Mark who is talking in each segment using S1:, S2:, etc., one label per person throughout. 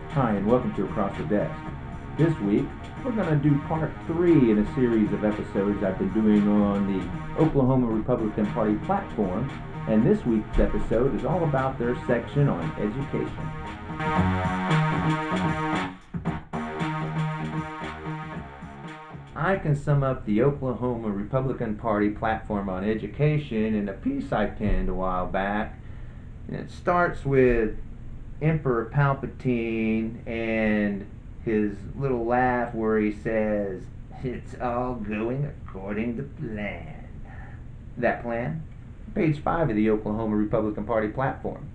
S1: Hi, and welcome to Across the Desk. This week, we're going to do part 3 in a series of episodes I've been doing on the Oklahoma Republican Party platform, and this week's episode is all about their section on education. I can sum up the Oklahoma Republican Party platform on education in a piece I penned a while back. And it starts with Emperor Palpatine and his little laugh where he says, "It's all going according to plan." That plan? Page 5 of the Oklahoma Republican Party platform.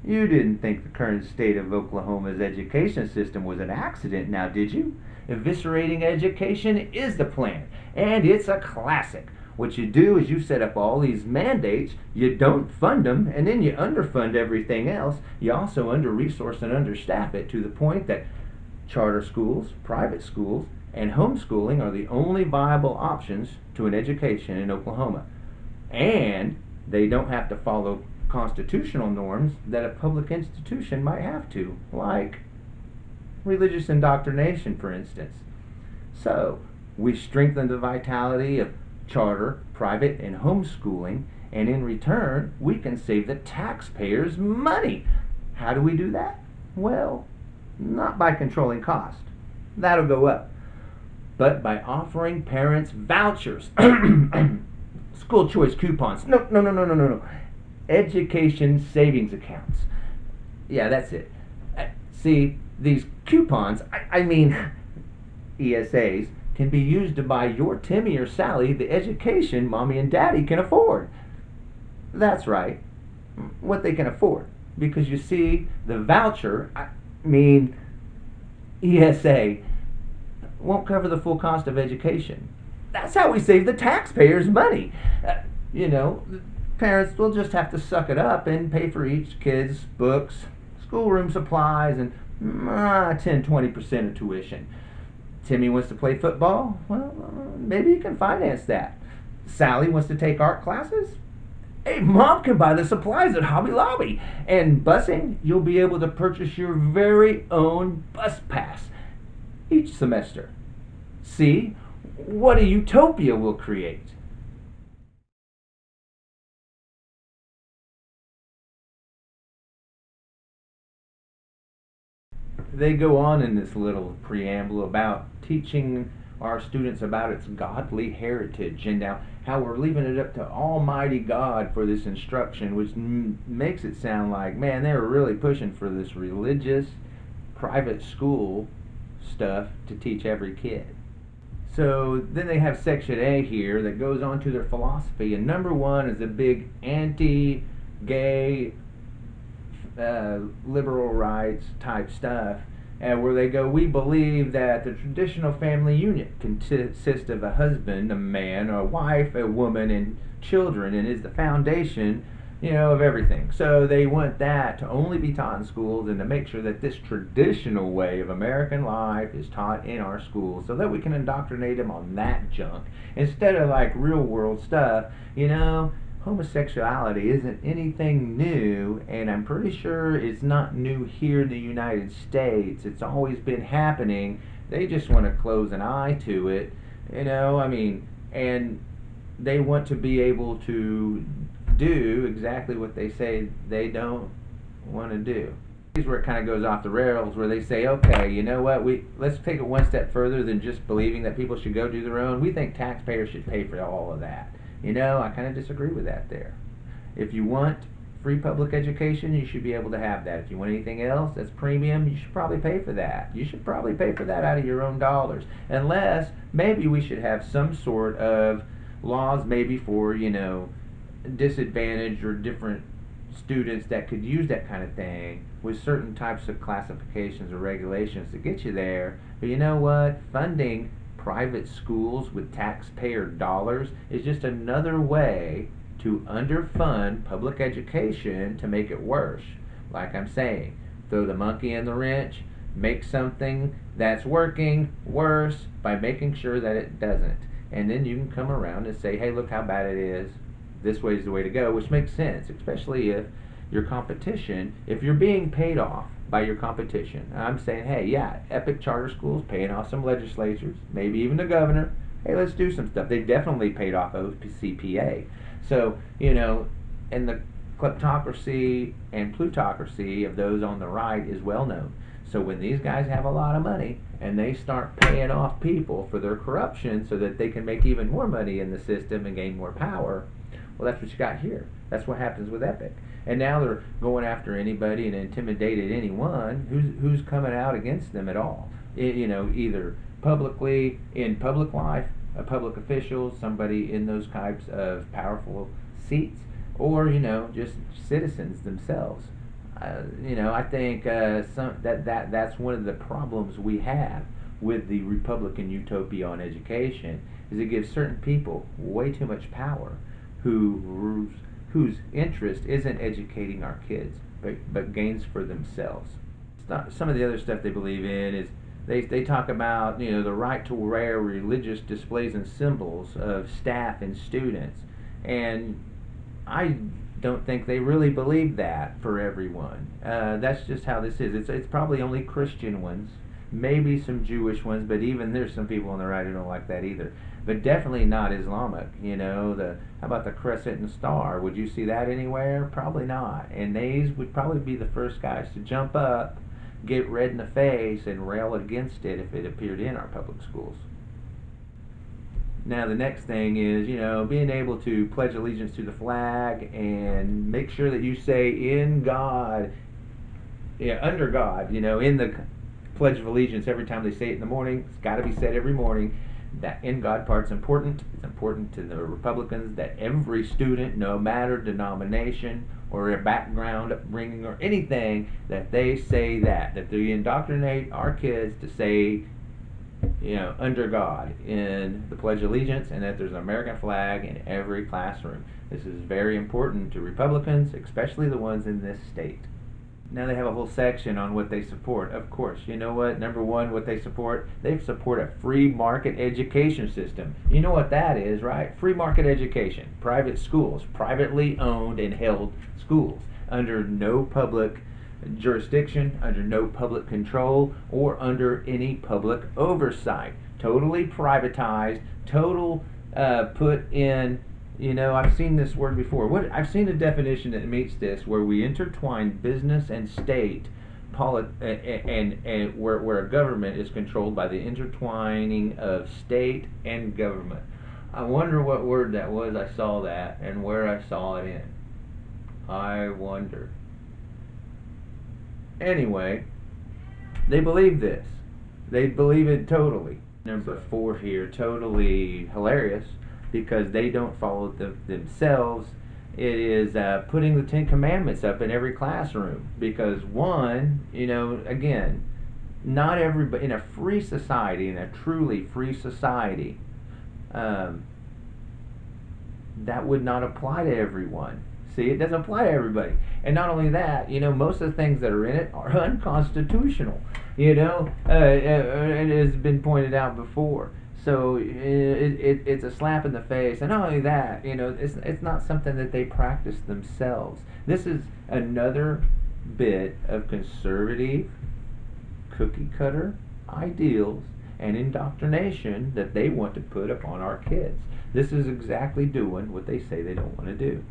S1: You didn't think the current state of Oklahoma's education system was an accident, now did you? Eviscerating education is the plan, and it's a classic. What you do is you set up all these mandates, you don't fund them, and then you underfund everything else. You also under-resource and understaff it to the point that charter schools, private schools, and homeschooling are the only viable options to an education in Oklahoma. And they don't have to follow constitutional norms that a public institution might have to, like religious indoctrination, for instance. So, we strengthen the vitality of charter, private, and homeschooling, and in return, we can save the taxpayers money. How do we do that? Well, not by controlling cost. That'll go up. But by offering parents vouchers, school choice coupons. No. Education savings accounts. Yeah, that's it. See, these coupons, I mean ESAs, can be used to buy your Timmy or Sally the education mommy and daddy can afford. That's right, what they can afford. Because you see, the voucher, I mean ESA, won't cover the full cost of education. That's how we save the taxpayers money. You know, parents will just have to suck it up and pay for each kid's books, schoolroom supplies, and 10-20% of tuition. Timmy wants to play football? Well, maybe you can finance that. Sally wants to take art classes? Hey, mom can buy the supplies at Hobby Lobby. And busing, you'll be able to purchase your very own bus pass each semester. See, what a utopia we'll create. They go on in this little preamble about teaching our students about its godly heritage and how we're leaving it up to Almighty God for this instruction, which makes it sound like, man, they were really pushing for this religious private school stuff to teach every kid. So then they have section A here that goes on to their philosophy, and number one is a big anti-gay liberal rights type stuff, and where they go, we believe that the traditional family unit consists of a husband, a man, a wife, a woman, and children, and is the foundation, of everything. So they want that to only be taught in schools, and to make sure that this traditional way of American life is taught in our schools, so that we can indoctrinate them on that junk instead of like real world stuff. Homosexuality isn't anything new, and I'm pretty sure it's not new here in the United States. It's always been happening. They just want to close an eye to it, and they want to be able to do exactly what they say they don't want to do. Here's where it kind of goes off the rails, where they say, okay, you know what, let's take it one step further than just believing that people should go do their own. We think taxpayers should pay for all of that. I kind of disagree with that there. If you want free public education, you should be able to have that. If you want anything else that's premium, you should probably pay for that. You should probably pay for that out of your own dollars. Unless maybe we should have some sort of laws maybe for, disadvantaged or different students that could use that kind of thing with certain types of classifications or regulations to get you there. But you know what? Funding private schools with taxpayer dollars is just another way to underfund public education to make it worse. Like I'm saying, throw the monkey in the wrench, make something that's working worse by making sure that it doesn't. And then you can come around and say, hey, look how bad it is. This way is the way to go, which makes sense, especially if your competition, if you're being paid off by your competition. I'm saying, hey, yeah, epic charter schools paying off some legislatures, maybe even the governor. Hey, let's do some stuff. They definitely paid off OCPA. So, and the kleptocracy and plutocracy of those on the right is well known. So when these guys have a lot of money and they start paying off people for their corruption so that they can make even more money in the system and gain more power, well, that's what you got here. That's what happens with Epic. And now they're going after anybody and intimidated anyone who's coming out against them at all. Either publicly in public life, a public official, somebody in those types of powerful seats, or just citizens themselves. I think that's one of the problems we have with the Republican utopia on education is it gives certain people way too much power whose interest isn't educating our kids but gains for themselves. Some of the other stuff they believe in is they talk about the right to wear religious displays and symbols of staff and students, and I don't think they really believe that for everyone. That's just how this is. It's probably only Christian ones, maybe some Jewish ones, but even there's some people on the right who don't like that either. But definitely not Islamic. How about the crescent and star? Would you see that anywhere? Probably not. And these would probably be the first guys to jump up, get red in the face, and rail against it if it appeared in our public schools. Now the next thing is, being able to pledge allegiance to the flag and make sure that you say in God, under God, in the Pledge of Allegiance every time they say it in the morning. It's got to be said every morning. That in God part's important. It's important to the Republicans that every student, no matter denomination or their background, upbringing, or anything, that they say that they indoctrinate our kids to say under God in the Pledge of Allegiance, and that there's an American flag in every classroom. This is very important to Republicans, especially the ones in this state. Now they have a whole section on what they support. Of course, you know what? Number one, what they support a free market education system. You know what that is, right? Free market education. Private schools, privately owned and held schools, under no public jurisdiction, under no public control, or under any public oversight. Totally privatized, total put in, I've seen this word before. I've seen a definition that meets this, where we intertwine business and state, and where a government is controlled by the intertwining of state and government. I wonder what word that was. I saw that and where I saw it in. I wonder. Anyway, they believe this. They believe it totally. Number 4 here, totally hilarious, because they don't follow themselves. It is putting the 10 Commandments up in every classroom. Because one, again, not everybody, in a free society, in a truly free society, that would not apply to everyone. See, it doesn't apply to everybody. And not only that, most of the things that are in it are unconstitutional. It has been pointed out before. So it's a slap in the face. And not only that, it's not something that they practice themselves. This is another bit of conservative, cookie cutter ideals and indoctrination that they want to put upon our kids. This is exactly doing what they say they don't want to do.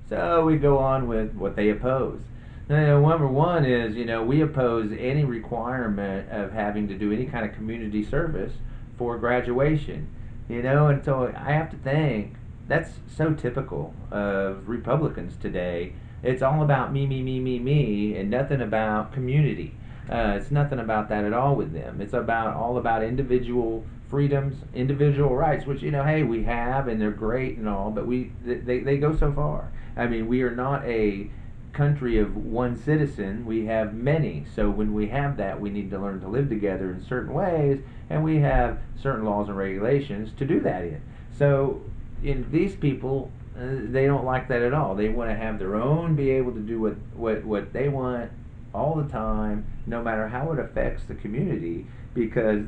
S1: So we go on with what they oppose. Now, number one is, we oppose any requirement of having to do any kind of community service for graduation. And so I have to think, that's so typical of Republicans today. It's all about me, me, me, me, me, and nothing about community. It's nothing about that at all with them. It's all about individual freedoms, individual rights, which, hey, we have, and they're great and all, but they go so far. I mean, we are not a country of one citizen. We have many. So when we have that, we need to learn to live together in certain ways, and we have certain laws and regulations to do that in. So these people, they don't like that at all. They want to have their own, be able to do what they want all the time, no matter how it affects the community, because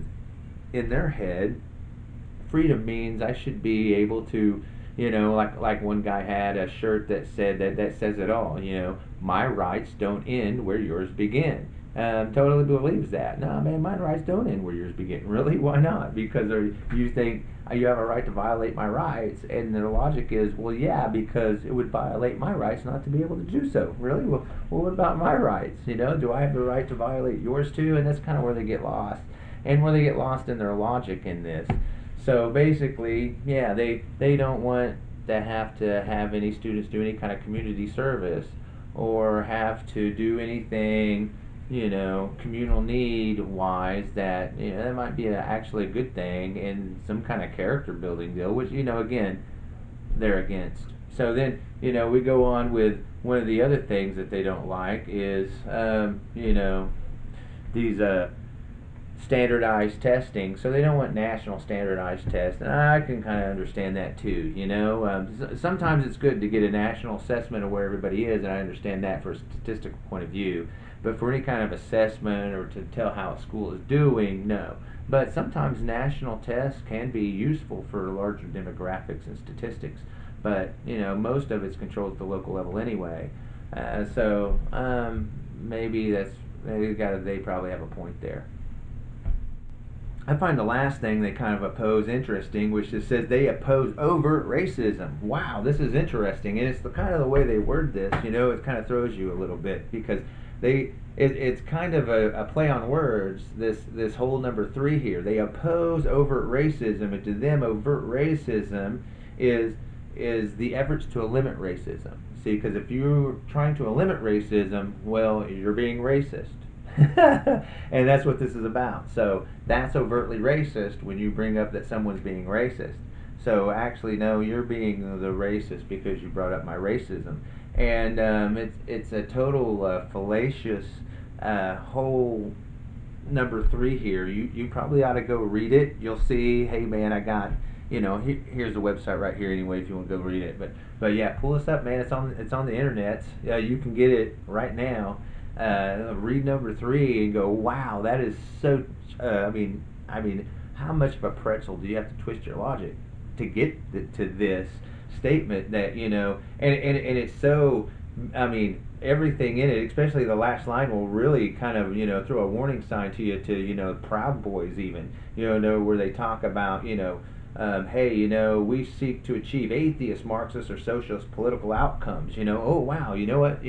S1: in their head, freedom means I should be able to, like one guy had a shirt that said that says it all. My rights don't end where yours begin. totally believes that. No, man, my rights don't end where yours begin. Really? Why not? Because you think you have a right to violate my rights, and the logic is, well, yeah, because it would violate my rights not to be able to do so. Really? Well, what about my rights? Do I have the right to violate yours too? And that's kind of where they get lost, and where they get lost in their logic in this. So basically, yeah, they don't want to have any students do any kind of community service or have to do anything, communal need wise, that might be actually a good thing and some kind of character building deal, which, again, they're against. So then, we go on with one of the other things that they don't like is, these standardized testing. So they don't want national standardized tests, and I can kind of understand that too. Sometimes it's good to get a national assessment of where everybody is, and I understand that for a statistical point of view. But for any kind of assessment or to tell how a school is doing, no. But sometimes national tests can be useful for larger demographics and statistics. But most of it's controlled at the local level anyway. So maybe they probably have a point there. I find the last thing they kind of oppose interesting, which just says they oppose overt racism. Wow, this is interesting, and it's kind of the way they word this. It kind of throws you a little bit because it's kind of a play on words. This whole number 3 here, they oppose overt racism, and to them, overt racism is the efforts to limit racism. See, because if you're trying to limit racism, well, you're being racist. And that's what this is about. So that's overtly racist when you bring up that someone's being racist. So actually, no, you're being the racist because you brought up my racism. And it's a total fallacious whole number 3 here. You probably ought to go read it. You'll see, hey man, I got, here's the website right here anyway if you want to go read it. But yeah, pull this up, man. It's on the internet. You can get it right now. Read number 3 and go, wow, that is so. I mean, how much of a pretzel do you have to twist your logic to get to this statement that and it's so. I mean, everything in it, especially the last line, will really kind of throw a warning sign to you to Proud Boys even where they talk about hey, we seek to achieve atheist, Marxist, or socialist political outcomes. Oh wow, you know what,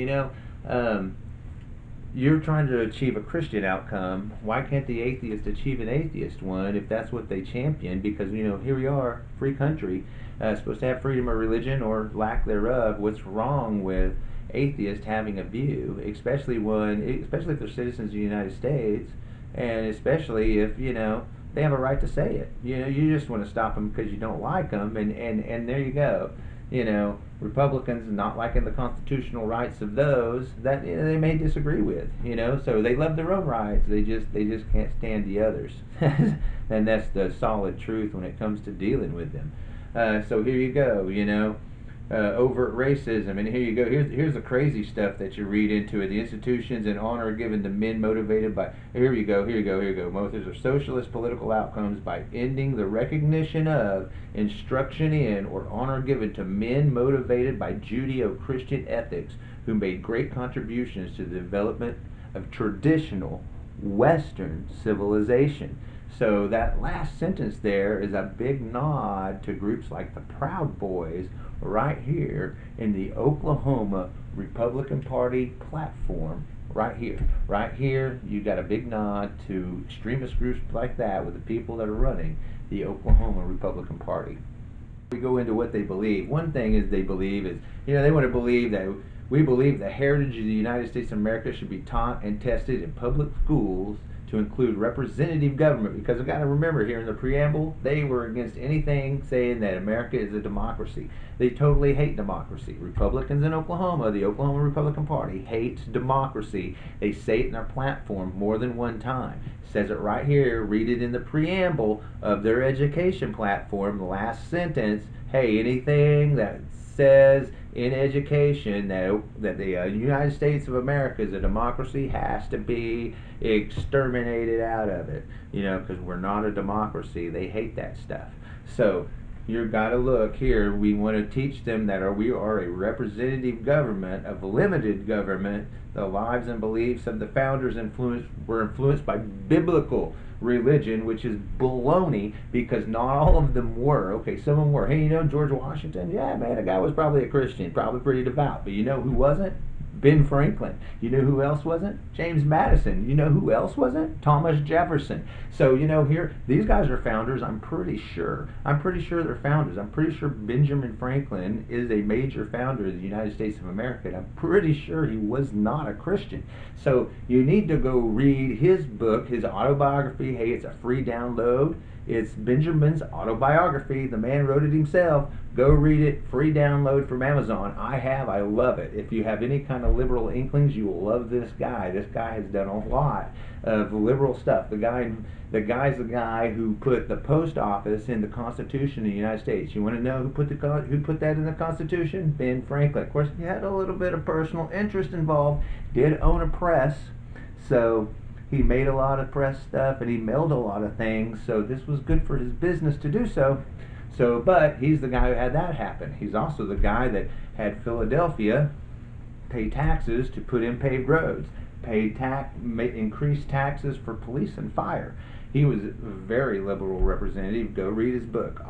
S1: you're trying to achieve a Christian outcome. Why can't the atheist achieve an atheist one if that's what they champion? Because here we are, free country, supposed to have freedom of religion or lack thereof. What's wrong with atheists having a view, especially if they're citizens of the United States, and especially if they have a right to say it. You just want to stop them because you don't like them, and there you go. Republicans not liking the constitutional rights of those that they may disagree with. So they love their own rights. They just can't stand the others, and that's the solid truth when it comes to dealing with them. So here you go. Overt racism, and here you go. Here's the crazy stuff that you read into it. The institutions and honor given to men motivated by. Here you go. Motives are socialist political outcomes by ending the recognition of, instruction in, or honor given to men motivated by Judeo-Christian ethics who made great contributions to the development of traditional Western civilization. So that last sentence there is a big nod to groups like the Proud Boys right here in the Oklahoma Republican Party platform. Right here, you got a big nod to extremist groups like that with the people that are running the Oklahoma Republican Party. We go into what they believe. One thing is they believe is, they want to believe that we believe the heritage of the United States of America should be taught and tested in public schools to include representative government, because I've got to remember here in the preamble, they were against anything saying that America is a democracy. They totally hate democracy. Republicans in Oklahoma, the Oklahoma Republican Party, hates democracy. They say it in their platform more than one time. It says it right here, read it in the preamble of their education platform, the last sentence, hey, anything that says in education that the United States of America is a democracy has to be exterminated out of it, because we're not a democracy. They hate that stuff. So You've got to look here. We want to teach them that we are a representative government, a limited government. The lives and beliefs of the founders were influenced by biblical religion, which is baloney, because not all of them were. Okay, some of them were. Hey, George Washington? Yeah, man, the guy was probably a Christian, probably pretty devout. But you know who wasn't? Ben Franklin. You know who else wasn't? James Madison. You know who else wasn't? Thomas Jefferson. So, here, these guys are founders, I'm pretty sure. I'm pretty sure they're founders. I'm pretty sure Benjamin Franklin is a major founder of the United States of America, and I'm pretty sure he was not a Christian. So, you need to go read his book, his autobiography. Hey, it's a free download. It's Benjamin's autobiography. The man wrote it himself. Go read it. Free download from Amazon. I love it. If you have any kind of liberal inklings, you will love this guy. This guy has done a lot of liberal stuff. The guy's the guy who put the post office in the Constitution of the United States. You want to know who put that in the Constitution? Ben Franklin. Of course, he had a little bit of personal interest involved. Did own a press, so he made a lot of press stuff and he mailed a lot of things, so this was good for his business to do so. But he's the guy who had that happen. He's also the guy that had Philadelphia pay taxes to put in paved roads, increased taxes for police and fire. He was a very liberal representative. Go read his book,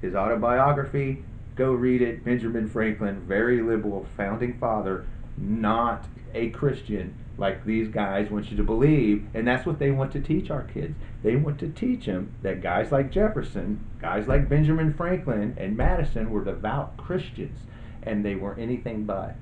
S1: his autobiography. Go read it. Benjamin Franklin, very liberal founding father, not a Christian like these guys want you to believe, and that's what they want to teach our kids. They want to teach them that guys like Jefferson, guys like Benjamin Franklin and Madison were devout Christians, and they weren't anything but.